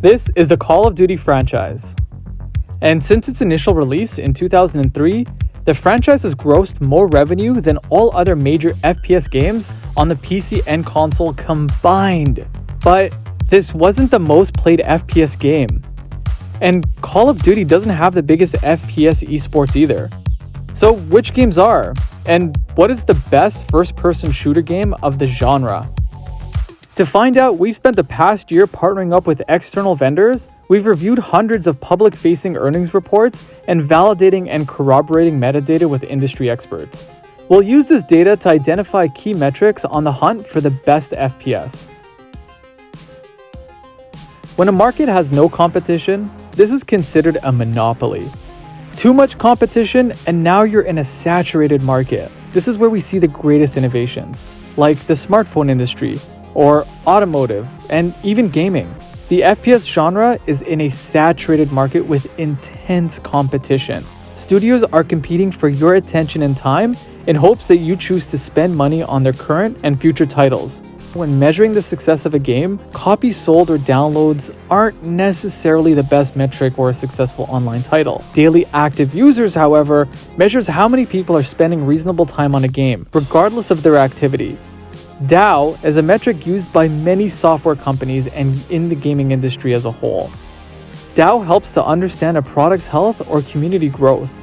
This is the Call of Duty franchise. And since its initial release in 2003, the franchise has grossed more revenue than all other major FPS games on the PC and console combined. But this wasn't the most played FPS game. And Call of Duty doesn't have the biggest FPS esports either. So which games are? And what is the best first-person shooter game of the genre? To find out, we've spent the past year partnering up with external vendors. We've reviewed hundreds of public-facing earnings reports and validating and corroborating metadata with industry experts. We'll use this data to identify key metrics on the hunt for the best FPS. When a market has no competition, this is considered a monopoly. Too much competition, and now you're in a saturated market. This is where we see the greatest innovations, like the smartphone industry, or automotive, and even gaming. The FPS genre is in a saturated market with intense competition. Studios are competing for your attention and time in hopes that you choose to spend money on their current and future titles. When measuring the success of a game, copies sold or downloads aren't necessarily the best metric for a successful online title. Daily active users, however, measures how many people are spending reasonable time on a game, regardless of their activity. DAU is a metric used by many software companies and in the gaming industry as a whole. DAU helps to understand a product's health or community growth.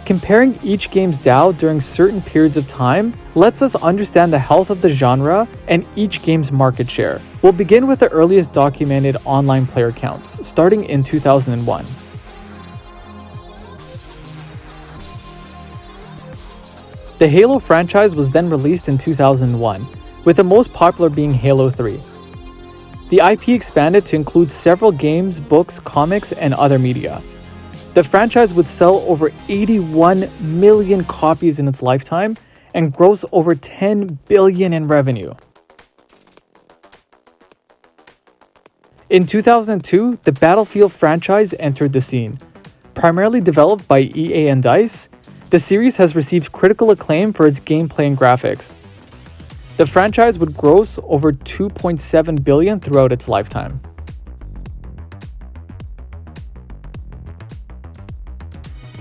Comparing each game's DAU during certain periods of time lets us understand the health of the genre and each game's market share. We'll begin with the earliest documented online player counts, starting in 2001. The Halo franchise was then released in 2001, with the most popular being Halo 3. The IP expanded to include several games, books, comics, and other media. The franchise would sell over 81 million copies in its lifetime and gross over $10 billion in revenue. In 2002, the Battlefield franchise entered the scene. Primarily developed by EA and DICE, the series has received critical acclaim for its gameplay and graphics. The franchise would gross over $2.7 billion throughout its lifetime.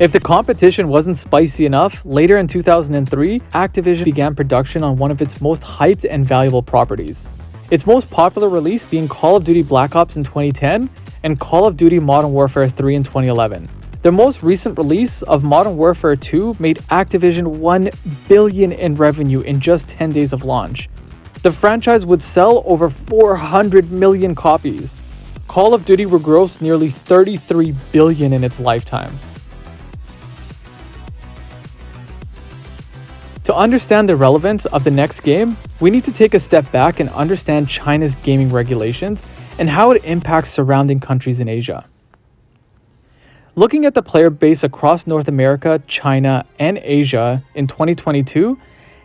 If the competition wasn't spicy enough, later in 2003, Activision began production on one of its most hyped and valuable properties. Its most popular release being Call of Duty Black Ops in 2010 and Call of Duty Modern Warfare 3 in 2011. The most recent release of Modern Warfare 2 made Activision $1 billion in revenue in just 10 days of launch. The franchise would sell over 400 million copies. Call of Duty would gross nearly $33 billion in its lifetime. To understand the relevance of the next game, we need to take a step back and understand China's gaming regulations and how it impacts surrounding countries in Asia. Looking at the player base across North America, China, and Asia in 2022,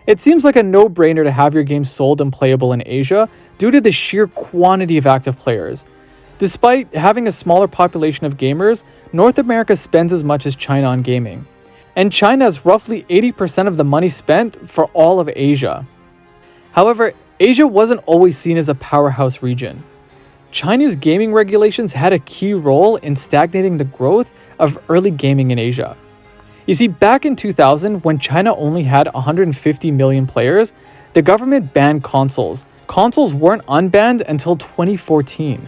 it seems like a no-brainer to have your game sold and playable in Asia due to the sheer quantity of active players. Despite having a smaller population of gamers, North America spends as much as China on gaming. And China has roughly 80% of the money spent for all of Asia. However, Asia wasn't always seen as a powerhouse region. China's gaming regulations had a key role in stagnating the growth of early gaming in Asia. You see, back in 2000, when China only had 150 million players, the government banned consoles. Consoles weren't unbanned until 2014.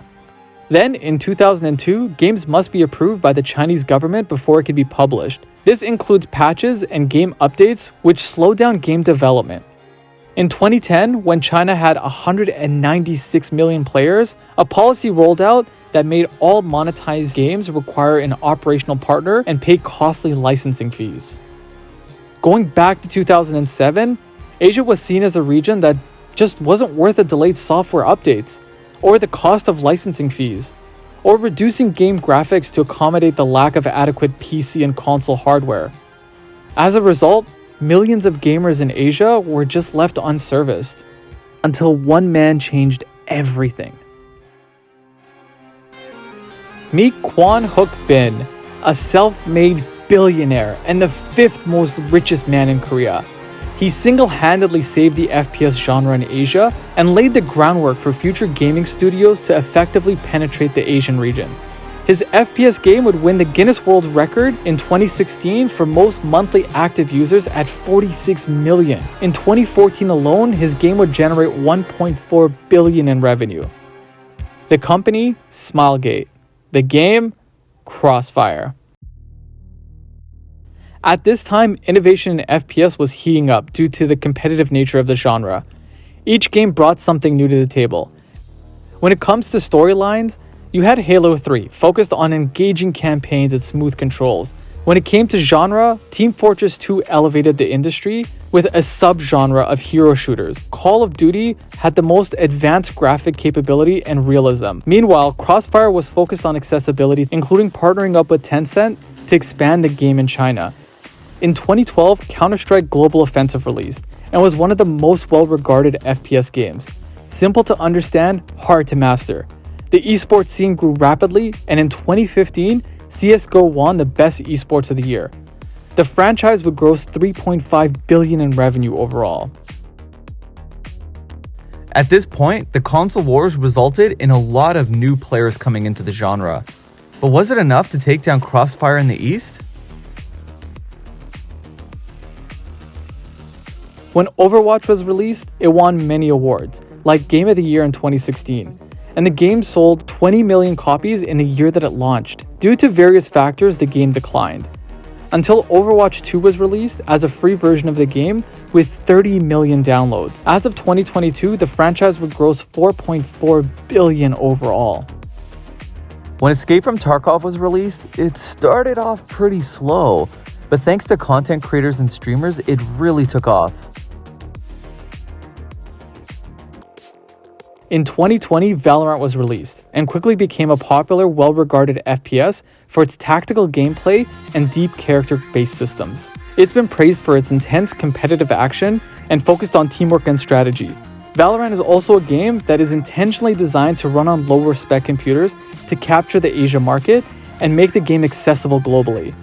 Then, in 2002, games must be approved by the Chinese government before it can be published. This includes patches and game updates, which slow down game development. In 2010, when China had 196 million players, a policy rolled out that made all monetized games require an operational partner and pay costly licensing fees. Going back to 2007, Asia was seen as a region that just wasn't worth the delayed software updates, or the cost of licensing fees, or reducing game graphics to accommodate the lack of adequate PC and console hardware. As a result, millions of gamers in Asia were just left unserviced, until one man changed everything. Meet Kwon Hook Bin, a self-made billionaire and the fifth most richest man in Korea. He single-handedly saved the FPS genre in Asia and laid the groundwork for future gaming studios to effectively penetrate the Asian region. His FPS game would win the Guinness World Record in 2016 for most monthly active users at 46 million. In 2014 alone, his game would generate 1.4 billion in revenue. The company, Smilegate. The game, Crossfire. At this time, innovation in FPS was heating up due to the competitive nature of the genre. Each game brought something new to the table. When it comes to storylines, you had Halo 3, focused on engaging campaigns and smooth controls. When it came to genre, Team Fortress 2 elevated the industry with a subgenre of hero shooters. Call of Duty had the most advanced graphic capability and realism. Meanwhile, Crossfire was focused on accessibility, including partnering up with Tencent to expand the game in China. In 2012, Counter-Strike Global Offensive released and was one of the most well-regarded FPS games. Simple to understand, hard to master. The esports scene grew rapidly, and in 2015, CSGO won the Best Esports of the Year. The franchise would gross $3.5 billion in revenue overall. At this point, the console wars resulted in a lot of new players coming into the genre. But was it enough to take down Crossfire in the East? When Overwatch was released, it won many awards, like Game of the Year in 2016. And the game sold 20 million copies in the year that it launched. Due to various factors, the game declined. Until Overwatch 2 was released as a free version of the game with 30 million downloads. As of 2022, the franchise would gross 4.4 billion overall. When Escape from Tarkov was released, it started off pretty slow, but thanks to content creators and streamers, it really took off. In 2020, Valorant was released and quickly became a popular, well-regarded FPS for its tactical gameplay and deep character-based systems. It's been praised for its intense competitive action and focused on teamwork and strategy. Valorant is also a game that is intentionally designed to run on lower-spec computers to capture the Asia market and make the game accessible globally.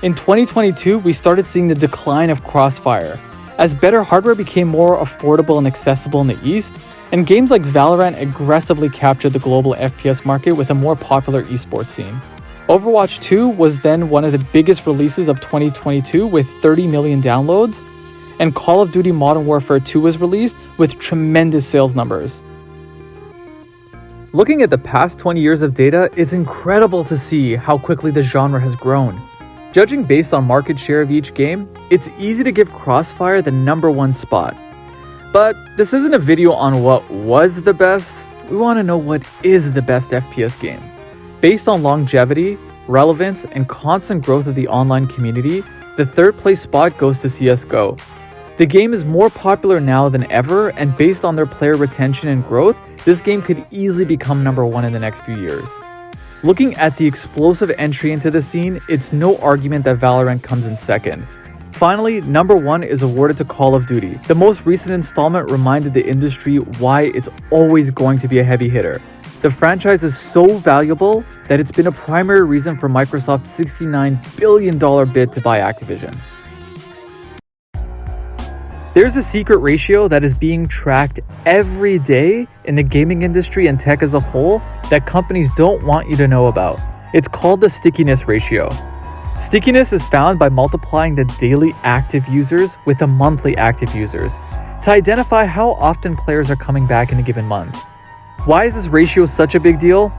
In 2022, we started seeing the decline of Crossfire, as better hardware became more affordable and accessible in the East, and games like Valorant aggressively captured the global FPS market with a more popular esports scene. Overwatch 2 was then one of the biggest releases of 2022 with 30 million downloads, and Call of Duty Modern Warfare 2 was released with tremendous sales numbers. Looking at the past 20 years of data, it's incredible to see how quickly the genre has grown. Judging based on market share of each game, it's easy to give Crossfire the #1 spot. But this isn't a video on what was the best, we want to know what is the best FPS game. Based on longevity, relevance, and constant growth of the online community, the third place spot goes to CSGO. The game is more popular now than ever, and based on their player retention and growth, this game could easily become #1 in the next few years. Looking at the explosive entry into the scene, it's no argument that Valorant comes in second. Finally, #1 is awarded to Call of Duty. The most recent installment reminded the industry why it's always going to be a heavy hitter. The franchise is so valuable that it's been a primary reason for Microsoft's $69 billion bid to buy Activision. There's a secret ratio that is being tracked every day in the gaming industry and tech as a whole that companies don't want you to know about. It's called the stickiness ratio. Stickiness is found by multiplying the daily active users with the monthly active users to identify how often players are coming back in a given month. Why is this ratio such a big deal?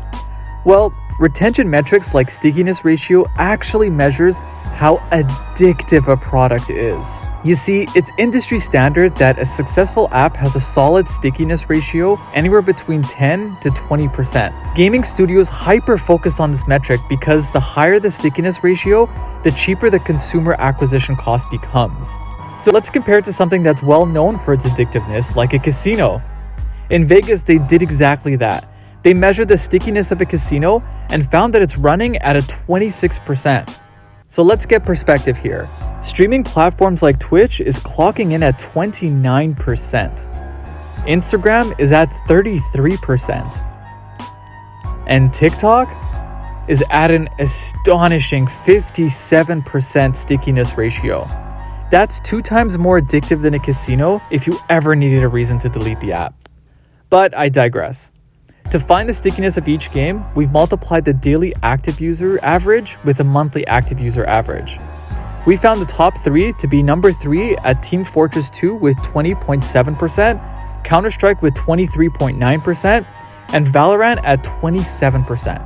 Well, retention metrics like stickiness ratio actually measures how addictive a product is. You see, it's industry standard that a successful app has a solid stickiness ratio anywhere between 10 to 20%. Gaming studios hyper-focus on this metric because the higher the stickiness ratio, the cheaper the consumer acquisition cost becomes. So let's compare it to something that's well known for its addictiveness, like a casino. In Vegas, they did exactly that. They measured the stickiness of a casino and found that it's running at a 26%. So let's get perspective here. Streaming platforms like Twitch is clocking in at 29%. Instagram is at 33%. And TikTok is at an astonishing 57% stickiness ratio. That's 2 times more addictive than a casino if you ever needed a reason to delete the app. But I digress. To find the stickiness of each game, we've multiplied the daily active user average with the monthly active user average. We found the top 3 to be number 3 at Team Fortress 2 with 20.7%, Counter-Strike with 23.9%, and Valorant at 27%.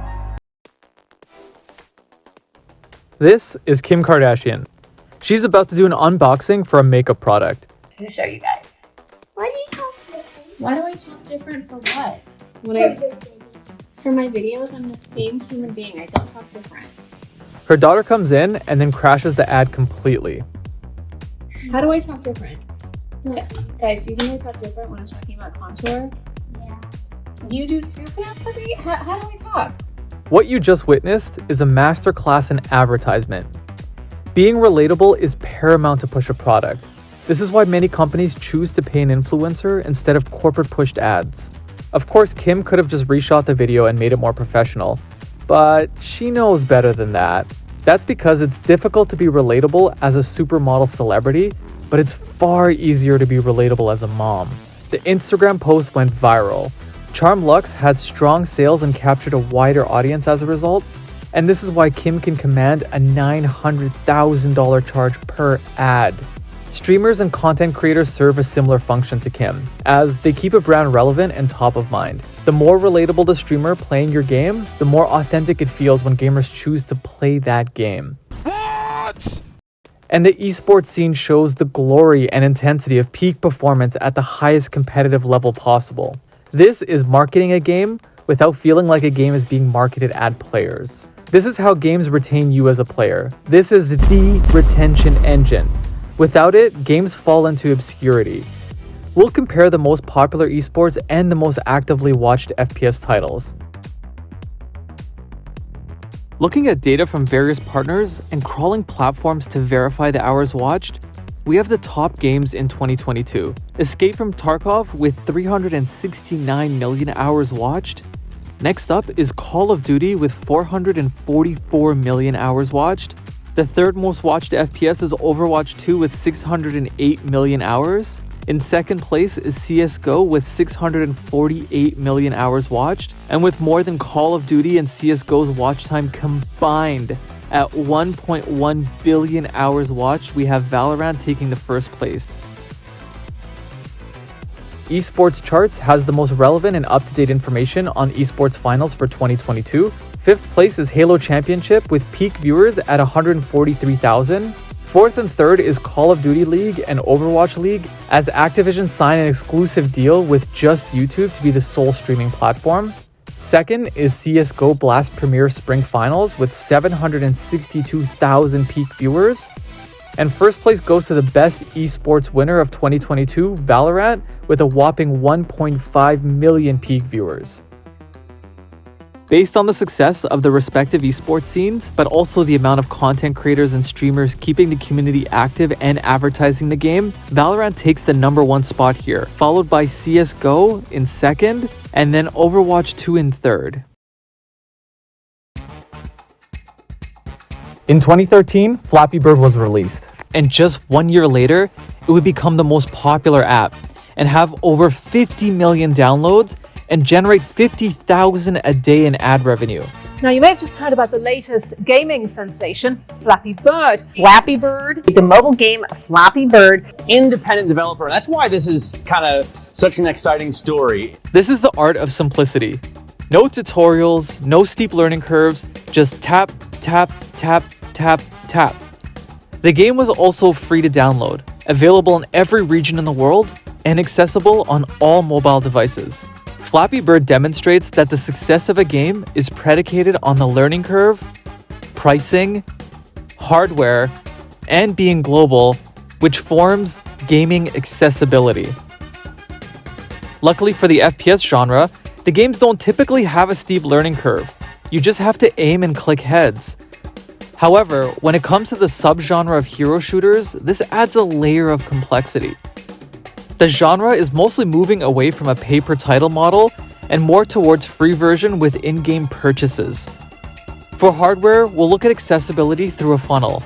This is Kim Kardashian. She's about to do an unboxing for a makeup product. I'm going to show you guys. Why do you talk different? Why do I talk different for what? For my videos, I'm the same human being. I don't talk different. Her daughter comes in and then crashes the ad completely. How do I talk different? Okay. Guys, do you think I talk different when I'm talking about contour? Yeah. You do too? How do I talk? What you just witnessed is a masterclass in advertisement. Being relatable is paramount to push a product. This is why many companies choose to pay an influencer instead of corporate pushed ads. Of course, Kim could have just reshot the video and made it more professional, but she knows better than that. That's because it's difficult to be relatable as a supermodel celebrity, but it's far easier to be relatable as a mom. The Instagram post went viral. Charm Luxe had strong sales and captured a wider audience as a result, and this is why Kim can command a $900,000 charge per ad. Streamers and content creators serve a similar function to Kim, as they keep a brand relevant and top of mind. The more relatable the streamer playing your game, the more authentic it feels when gamers choose to play that game. What? And the esports scene shows the glory and intensity of peak performance at the highest competitive level possible. This is marketing a game without feeling like a game is being marketed at players. This is how games retain you as a player. This is the retention engine. Without it, games fall into obscurity. We'll compare the most popular esports and the most actively watched FPS titles. Looking at data from various partners and crawling platforms to verify the hours watched, we have the top games in 2022. Escape from Tarkov with 369 million hours watched. Next up is Call of Duty with 444 million hours watched. The third most watched FPS is Overwatch 2 with 608 million hours. In second place is CSGO with 648 million hours watched. And with more than Call of Duty and CSGO's watch time combined at 1.1 billion hours watched, we have Valorant taking the first place. Esports Charts has the most relevant and up-to-date information on esports finals for 2022. Fifth place is Halo Championship with peak viewers at 143,000. Fourth and third is Call of Duty League and Overwatch League, as Activision signed an exclusive deal with just YouTube to be the sole streaming platform. Second is CSGO Blast Premier Spring Finals with 762,000 peak viewers. And first place goes to the best esports winner of 2022, Valorant, with a whopping 1.5 million peak viewers. Based on the success of the respective esports scenes, but also the amount of content creators and streamers keeping the community active and advertising the game, Valorant takes the #1 spot here, followed by CSGO in second, and then Overwatch 2 in third. In 2013, Flappy Bird was released, and just 1 year later, it would become the most popular app and have over 50 million downloads and generate 50,000 a day in ad revenue. Now, you may have just heard about the latest gaming sensation, Flappy Bird. Flappy Bird, the mobile game Flappy Bird. Independent developer. That's why this is kind of such an exciting story. This is the art of simplicity. No tutorials, no steep learning curves, just tap, tap, tap, tap, tap. The game was also free to download, available in every region in the world, and accessible on all mobile devices. Flappy Bird demonstrates that the success of a game is predicated on the learning curve, pricing, hardware, and being global, which forms gaming accessibility. Luckily for the FPS genre, the games don't typically have a steep learning curve. You just have to aim and click heads. However, when it comes to the subgenre of hero shooters, this adds a layer of complexity. The genre is mostly moving away from a pay-per-title model, and more towards free version with in-game purchases. For hardware, we'll look at accessibility through a funnel.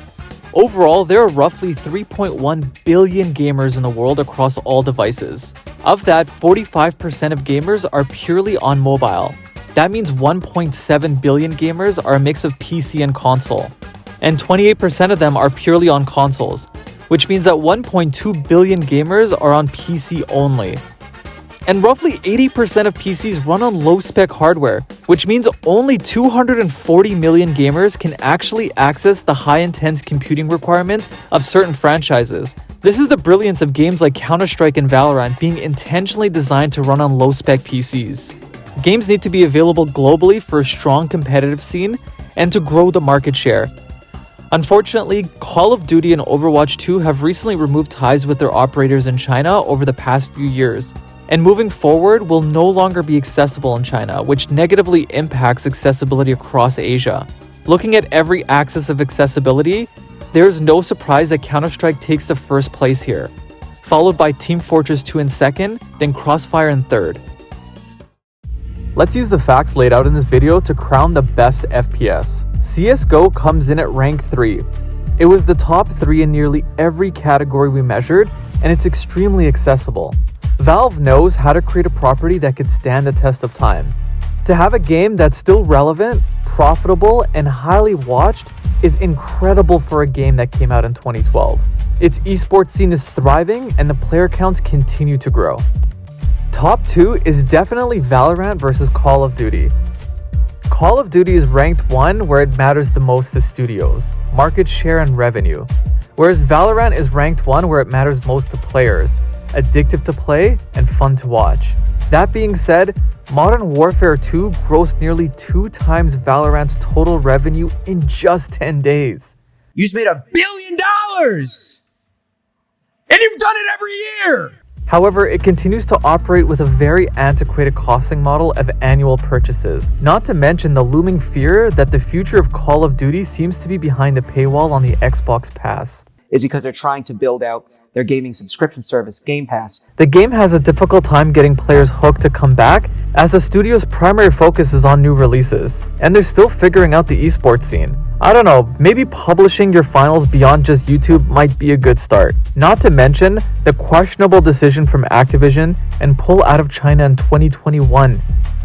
Overall, there are roughly 3.1 billion gamers in the world across all devices. Of that, 45% of gamers are purely on mobile. That means 1.7 billion gamers are a mix of PC and console. And 28% of them are purely on consoles, which means that 1.2 billion gamers are on PC only. And roughly 80% of PCs run on low-spec hardware, which means only 240 million gamers can actually access the high-intense computing requirements of certain franchises. This is the brilliance of games like Counter-Strike and Valorant being intentionally designed to run on low-spec PCs. Games need to be available globally for a strong competitive scene and to grow the market share. Unfortunately, Call of Duty and Overwatch 2 have recently removed ties with their operators in China over the past few years, and moving forward will no longer be accessible in China, which negatively impacts accessibility across Asia. Looking at every axis of accessibility, there is no surprise that Counter-Strike takes the first place here, followed by Team Fortress 2 in second, then Crossfire in third. Let's use the facts laid out in this video to crown the best FPS. CSGO comes in at rank 3. It was the top 3 in nearly every category we measured, and it's extremely accessible. Valve knows how to create a property that could stand the test of time. To have a game that's still relevant, profitable, and highly watched is incredible for a game that came out in 2012. Its esports scene is thriving and the player counts continue to grow. Top 2 is definitely Valorant versus Call of Duty. Call of Duty is ranked 1 where it matters the most to studios, market share and revenue, whereas Valorant is ranked 1 where it matters most to players, addictive to play, and fun to watch. That being said, Modern Warfare 2 grossed nearly 2 times Valorant's total revenue in just 10 days. You've made $1 billion! And you've done it every year! However, it continues to operate with a very antiquated costing model of annual purchases, not to mention the looming fear that the future of Call of Duty seems to be behind the paywall on the Xbox Pass. Is because they're trying to build out their gaming subscription service, Game Pass. The game has a difficult time getting players hooked to come back, as the studio's primary focus is on new releases, and they're still figuring out the esports scene. I don't know, maybe publishing your finals beyond just YouTube might be a good start. Not to mention the questionable decision from Activision and pull out of China in 2021.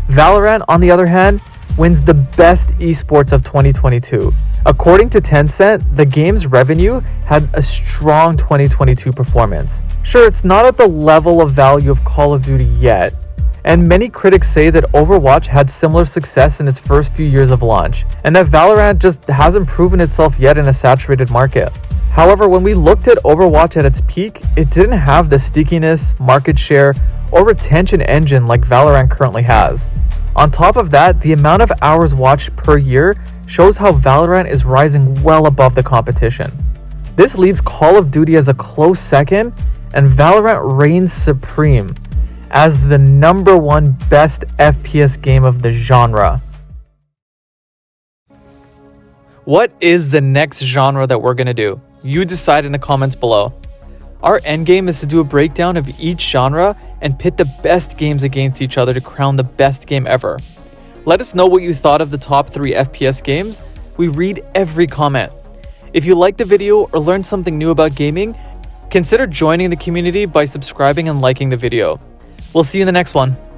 Valorant, on the other hand, wins the best esports of 2022. According to Tencent, the game's revenue had a strong 2022 performance. Sure, it's not at the level of value of Call of Duty yet, and many critics say that Overwatch had similar success in its first few years of launch, and that Valorant just hasn't proven itself yet in a saturated market. However, when we looked at Overwatch at its peak, it didn't have the stickiness, market share, or retention engine like Valorant currently has. On top of that, the amount of hours watched per year shows how Valorant is rising well above the competition. This leaves Call of Duty as a close second, and Valorant reigns supreme as the #1 best FPS game of the genre. What is the next genre that we're gonna do? You decide in the comments below. Our endgame is to do a breakdown of each genre and pit the best games against each other to crown the best game ever. Let us know what you thought of the top 3 FPS games. We read every comment. If you liked the video or learned something new about gaming, consider joining the community by subscribing and liking the video. We'll see you in the next one.